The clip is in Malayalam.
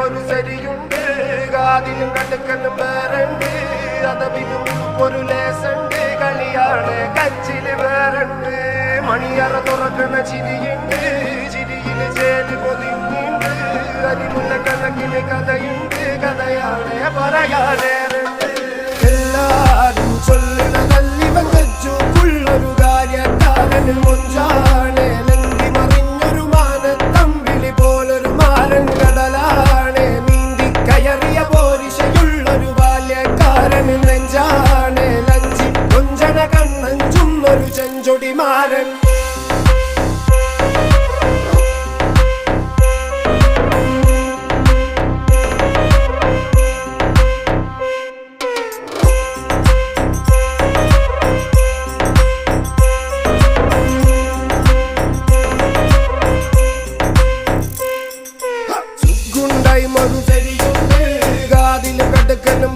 ഒരു ശരിയുണ്ട് കാതിലും കടുക്കനും വേറുണ്ട് അതവിനും ഒരു ലേസുണ്ട് കളിയാണ് കച്ചില് വേറുണ്ട് മണിയറ തുറക്കണ ചിരിയുണ്ട് ചിരിയില് ചേല് പൊതിഞ്ഞുണ്ട് അരിമുല്ല കണക്കിന് കഥയുണ്ട് കഥയാണ് പറയാനേറുണ്ട് എല്ലാരും ചൊല്ലണ നല്ലിവൻ കച്ചുള്ളൊരു കാര്യക്കാരനും മൊഞ്ചാണ് ലങ്കി മറിഞ്ഞൊരു മാനത്തമ്പിളി പോലൊരു മാരൻ കടലാണ് നീന്തി കയറിയ പോരിശയുള്ളൊരു ബാല്യക്കാരനും നെഞ്ചാണ് ലഞ്ചി കൊഞ്ചന കണ്ണഞ്ചുന്നൊരു ചെഞ്ചൊടി മാരൻ കാതിലും കടുക്കനും